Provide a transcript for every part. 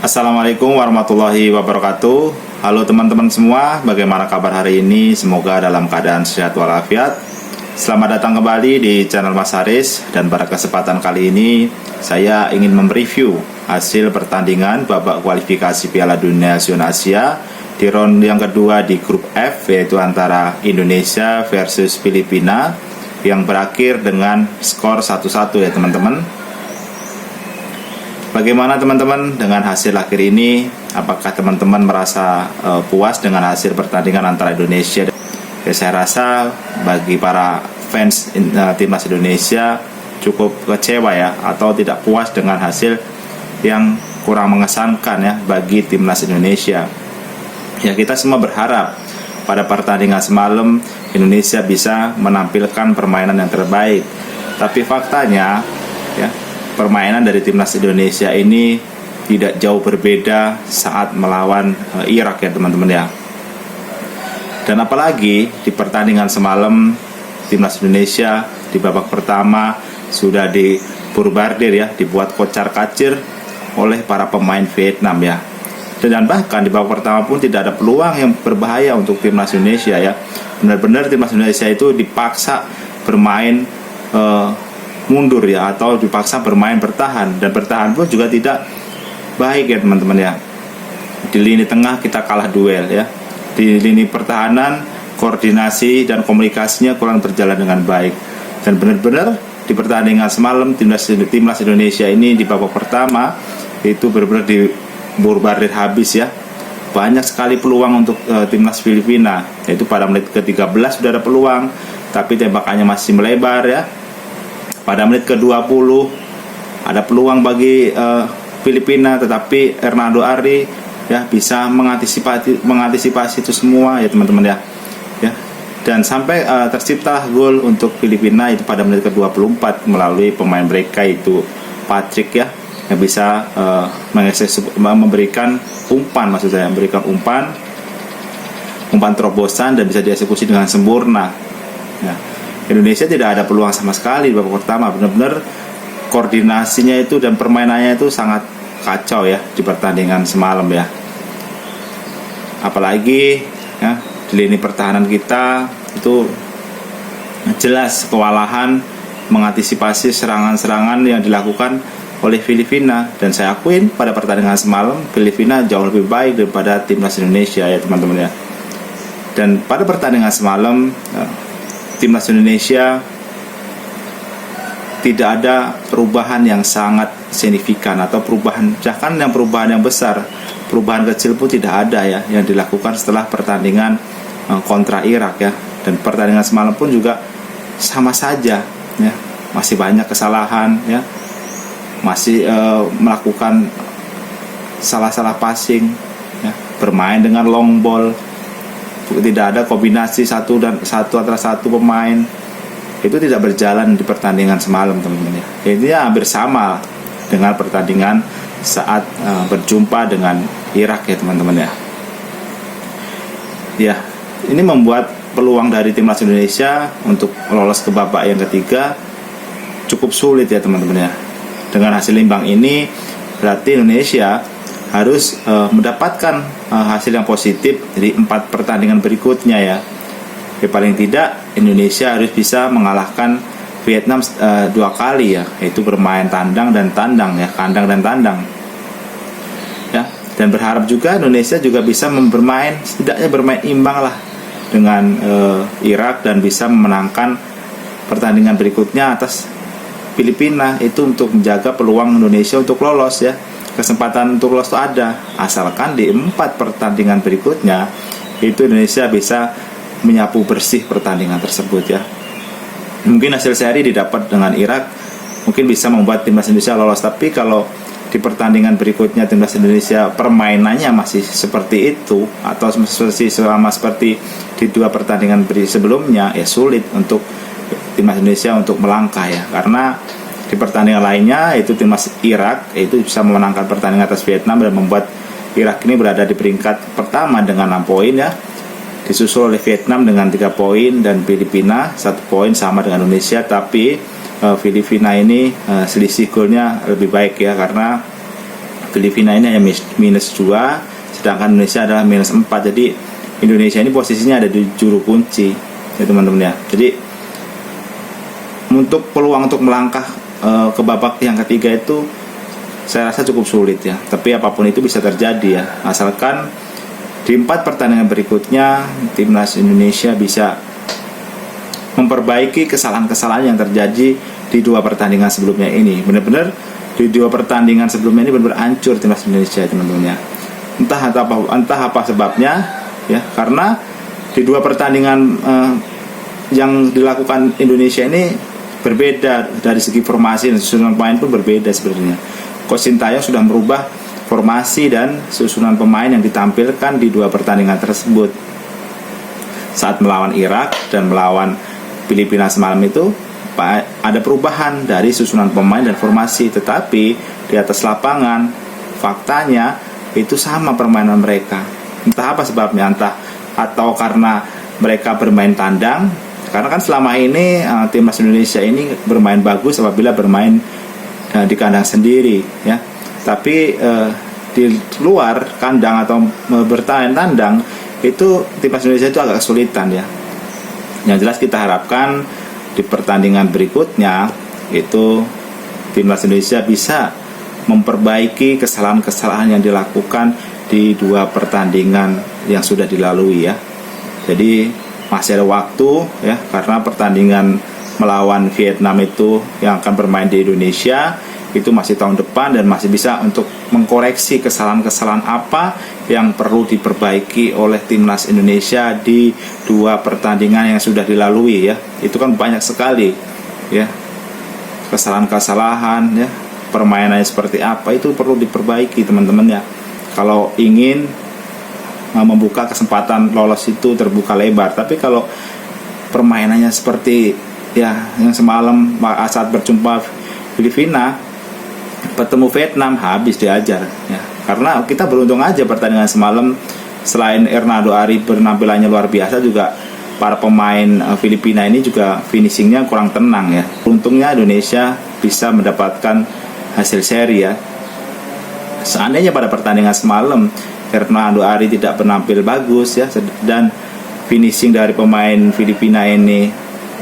Assalamualaikum warahmatullahi wabarakatuh. Halo teman-teman semua, bagaimana kabar hari ini? Semoga dalam keadaan sehat walafiat. Selamat datang kembali di channel Mas Haris. Dan pada kesempatan kali ini saya ingin mereview hasil pertandingan babak kualifikasi Piala Dunia Zona Asia di round yang kedua di grup F, yaitu antara Indonesia versus Filipina, yang berakhir dengan skor 1-1 ya teman-teman. Bagaimana teman-teman dengan hasil akhir ini? Apakah teman-teman merasa puas dengan hasil pertandingan antara Indonesia? Ya, saya rasa bagi para fans timnas Indonesia cukup kecewa ya, atau tidak puas dengan hasil yang kurang mengesankan ya bagi timnas Indonesia. Ya, kita semua berharap pada pertandingan semalam Indonesia bisa menampilkan permainan yang terbaik. Tapi faktanya ya, permainan dari timnas Indonesia ini tidak jauh berbeda saat melawan Irak ya teman-teman ya. Dan apalagi di pertandingan semalam timnas Indonesia di babak pertama sudah diborbardir ya, dibuat kocar-kacir oleh para pemain Vietnam ya. Dan bahkan di babak pertama pun tidak ada peluang yang berbahaya untuk timnas Indonesia ya. Benar-benar timnas Indonesia itu dipaksa bermain mundur ya, atau dipaksa bermain bertahan, dan bertahan pun juga tidak baik ya teman-teman ya. Di lini tengah kita kalah duel ya, di lini pertahanan koordinasi dan komunikasinya kurang berjalan dengan baik. Dan benar-benar di pertandingan semalam timnas Indonesia ini di babak pertama itu benar-benar diborbardir habis ya. Banyak sekali peluang untuk timnas Filipina, yaitu pada menit ke-13 sudah ada peluang, tapi tembakannya masih melebar ya. Pada menit ke-20 ada peluang bagi Filipina, tetapi Hernando Ari ya bisa mengantisipasi itu semua ya teman-teman ya. Dan sampai tercipta gol untuk Filipina itu pada menit ke-24 melalui pemain mereka itu Patrick ya, yang bisa memberikan umpan, maksud saya memberikan umpan terobosan dan bisa dieksekusi dengan sempurna ya. Indonesia tidak ada peluang sama sekali di babak pertama. Benar-benar koordinasinya itu dan permainannya itu sangat kacau ya di pertandingan semalam ya. Apalagi ya, di lini pertahanan kita itu jelas kewalahan mengantisipasi serangan-serangan yang dilakukan oleh Filipina. Dan saya akuin pada pertandingan semalam Filipina jauh lebih baik daripada timnas Indonesia ya teman-teman ya. Dan pada pertandingan semalam timnas Indonesia tidak ada perubahan yang sangat signifikan atau perubahan yang besar. Perubahan kecil pun tidak ada ya yang dilakukan setelah pertandingan kontra Irak ya. Dan pertandingan semalam pun juga sama saja ya. Masih banyak kesalahan ya. Masih melakukan salah-salah passing ya. Bermain dengan long ball. Tidak ada kombinasi satu antara satu pemain. Itu tidak berjalan di pertandingan semalam teman-teman ya. Intinya hampir sama dengan pertandingan saat berjumpa dengan Irak ya teman-teman ya. Ya, ini membuat peluang dari timnas Indonesia untuk lolos ke babak yang ketiga cukup sulit ya teman-teman ya. Dengan hasil imbang ini berarti Indonesia harus mendapatkan hasil yang positif dari 4 pertandingan berikutnya ya. Paling tidak Indonesia harus bisa mengalahkan Vietnam 2 kali ya, yaitu bermain tandang dan tandang ya, kandang dan tandang ya. Dan berharap juga Indonesia juga bisa setidaknya bermain imbang lah dengan Irak, dan bisa memenangkan pertandingan berikutnya atas Filipina, itu untuk menjaga peluang Indonesia untuk lolos ya. Kesempatan untuk lolos itu ada, asalkan di 4 pertandingan berikutnya itu Indonesia bisa menyapu bersih pertandingan tersebut ya. Mungkin hasil seri didapat dengan Irak mungkin bisa membuat timnas Indonesia lolos, tapi kalau di pertandingan berikutnya timnas Indonesia permainannya masih seperti itu atau seperti di 2 pertandingan sebelumnya, ya sulit untuk timnas Indonesia untuk melangkah ya. Karena di pertandingan lainnya itu timnas Irak itu bisa memenangkan pertandingan atas Vietnam dan membuat Irak ini berada di peringkat pertama dengan 6 poin ya. Disusul oleh Vietnam dengan 3 poin dan Filipina 1 poin sama dengan Indonesia, tapi Filipina ini selisih golnya lebih baik ya, karena Filipina ini hanya -2, sedangkan Indonesia adalah -4. Jadi Indonesia ini posisinya ada di juru kunci ya teman-teman ya. Jadi untuk peluang untuk melangkah ke babak yang ketiga itu saya rasa cukup sulit ya. Tapi apapun itu bisa terjadi ya, asalkan di 4 pertandingan berikutnya timnas Indonesia bisa memperbaiki kesalahan-kesalahan yang terjadi di 2 pertandingan sebelumnya ini. Benar-benar di 2 pertandingan sebelumnya ini benar-benar hancur timnas Indonesia teman-teman ya. Entah apa sebabnya ya, karena di 2 pertandingan yang dilakukan Indonesia ini berbeda dari segi formasi dan susunan pemain pun berbeda sebenarnya. Coach Sintayong sudah merubah formasi dan susunan pemain yang ditampilkan di 2 pertandingan tersebut. Saat melawan Irak dan melawan Filipina semalam itu ada perubahan dari susunan pemain dan formasi, tetapi di atas lapangan faktanya itu sama permainan mereka. Entah apa sebabnya, entah atau karena mereka bermain tandang, karena kan selama ini timnas Indonesia ini bermain bagus apabila bermain di kandang sendiri ya. Tapi di luar kandang atau bertahan tandang itu timnas Indonesia itu agak kesulitan ya. Yang jelas kita harapkan di pertandingan berikutnya itu timnas Indonesia bisa memperbaiki kesalahan-kesalahan yang dilakukan di 2 pertandingan yang sudah dilalui ya. Jadi masih ada waktu ya, karena pertandingan melawan Vietnam itu yang akan bermain di Indonesia itu masih tahun depan, dan masih bisa untuk mengkoreksi kesalahan-kesalahan apa yang perlu diperbaiki oleh timnas Indonesia di 2 pertandingan yang sudah dilalui ya. Itu kan banyak sekali ya kesalahan-kesalahan ya, permainannya seperti apa, itu perlu diperbaiki teman-teman ya. Kalau ingin membuka kesempatan lolos itu terbuka lebar. Tapi kalau permainannya seperti ya yang semalam saat berjumpa Filipina bertemu Vietnam, habis diajar ya. Karena kita beruntung aja pertandingan semalam, selain Hernando Ari penampilannya luar biasa, juga para pemain Filipina ini juga finishingnya kurang tenang ya. Untungnya Indonesia bisa mendapatkan hasil seri ya. Seandainya pada pertandingan semalam Hernando Ari tidak menampil bagus ya, dan finishing dari pemain Filipina ini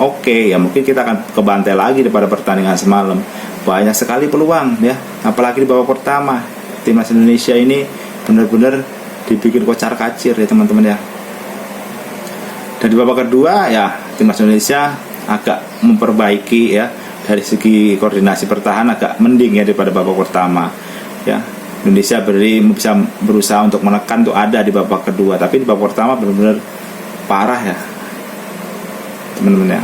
oke, ya mungkin kita akan kebantai lagi daripada pertandingan semalam. Banyak sekali peluang ya, apalagi di babak pertama timnas Indonesia ini benar-benar dibikin kocar-kacir ya teman-teman ya. Dan di babak kedua ya timnas Indonesia agak memperbaiki ya, dari segi koordinasi pertahanan agak mending ya daripada babak pertama ya. Indonesia bisa berusaha untuk menekan tuh ada di babak kedua, tapi di babak pertama benar-benar parah ya teman-teman ya.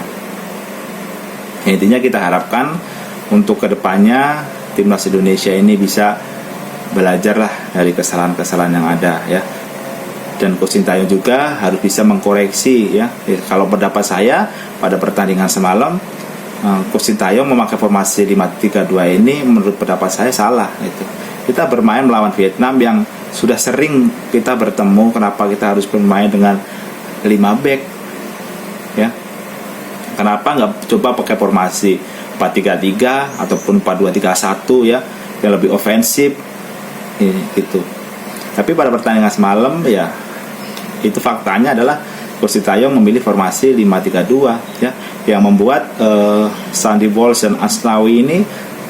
Intinya kita harapkan untuk kedepannya timnas Indonesia ini bisa belajarlah dari kesalahan-kesalahan yang ada ya. Dan Coach Sintayong juga harus bisa mengkoreksi ya. Kalau pendapat saya pada pertandingan semalam, Coach Sintayong memakai formasi 5-3-2 ini menurut pendapat saya salah itu. Kita bermain melawan Vietnam yang sudah sering kita bertemu, kenapa kita harus bermain dengan 5 back ya? Kenapa nggak coba pakai formasi 4-3-3 ataupun 4-2-3-1 ya, yang lebih ofensif gitu. Tapi pada pertandingan semalam ya, itu faktanya adalah Coach Sintayong memilih formasi 5-3-2 ya, yang membuat Sandy Walsh dan Asnawi ini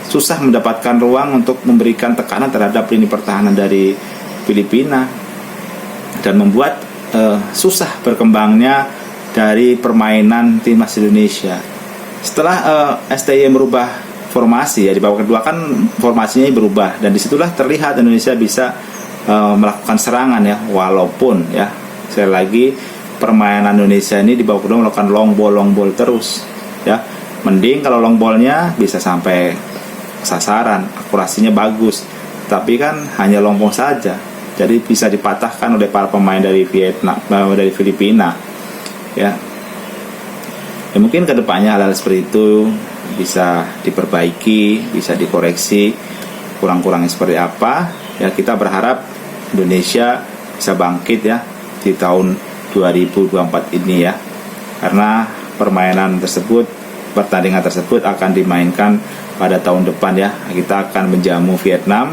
susah mendapatkan ruang untuk memberikan tekanan terhadap lini pertahanan dari Filipina, dan membuat susah berkembangnya dari permainan timnas Indonesia. Setelah STY merubah formasi ya di babak kedua, kan formasinya berubah, dan disitulah terlihat Indonesia bisa melakukan serangan ya, walaupun ya sekali lagi permainan Indonesia ini di babak kedua melakukan long ball terus ya. Mending kalau long ballnya bisa sampai sasaran, akurasinya bagus, tapi kan hanya long ball saja, jadi bisa dipatahkan oleh para pemain dari Filipina ya. Ya mungkin kedepannya hal-hal seperti itu bisa diperbaiki, bisa dikoreksi kurang-kurangnya seperti apa ya. Kita berharap Indonesia bisa bangkit ya di tahun 2024 ini ya, karena pertandingan tersebut akan dimainkan pada tahun depan ya. Kita akan menjamu Vietnam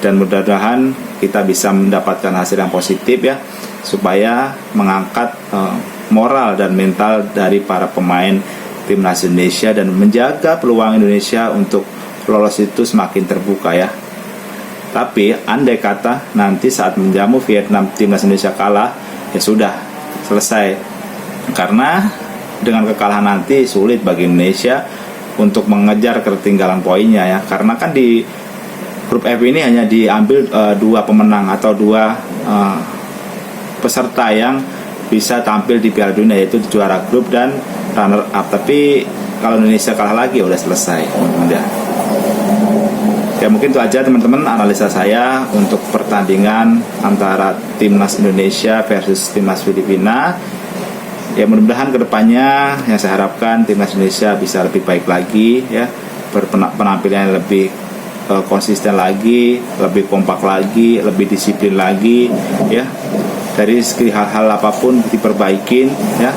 dan mudah-mudahan kita bisa mendapatkan hasil yang positif ya, supaya mengangkat moral dan mental dari para pemain timnas Indonesia dan menjaga peluang Indonesia untuk lolos itu semakin terbuka ya. Tapi andai kata nanti saat menjamu Vietnam timnas Indonesia kalah, ya sudah selesai, karena dengan kekalahan nanti sulit bagi Indonesia untuk mengejar ketertinggalan poinnya ya, karena kan di grup F ini hanya diambil dua pemenang atau dua peserta yang bisa tampil di Piala Dunia, yaitu juara grup dan runner up. Tapi kalau Indonesia kalah lagi ya udah selesai teman-teman ya. Mungkin itu aja teman-teman analisa saya untuk pertandingan antara timnas Indonesia versus timnas Filipina. Ya mudah-mudahan kedepannya yang saya harapkan timnas Indonesia bisa lebih baik lagi ya, penampilannya lebih konsisten lagi, lebih kompak lagi, lebih disiplin lagi ya. Dari segi hal-hal apapun diperbaikin ya,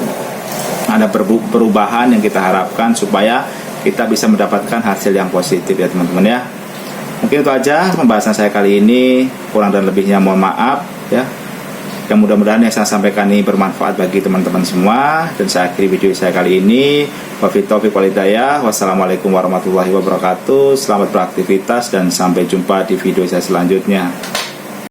ada perubahan yang kita harapkan supaya kita bisa mendapatkan hasil yang positif ya teman-teman ya. Mungkin itu aja pembahasan saya kali ini, kurang dan lebihnya mohon maaf ya. Yang mudah-mudahan yang saya sampaikan ini bermanfaat bagi teman-teman semua. Dan saya akhiri video saya kali ini. Wabillahi taufiq wal hidayah. Wassalamualaikum warahmatullahi wabarakatuh. Selamat beraktivitas dan sampai jumpa di video saya selanjutnya.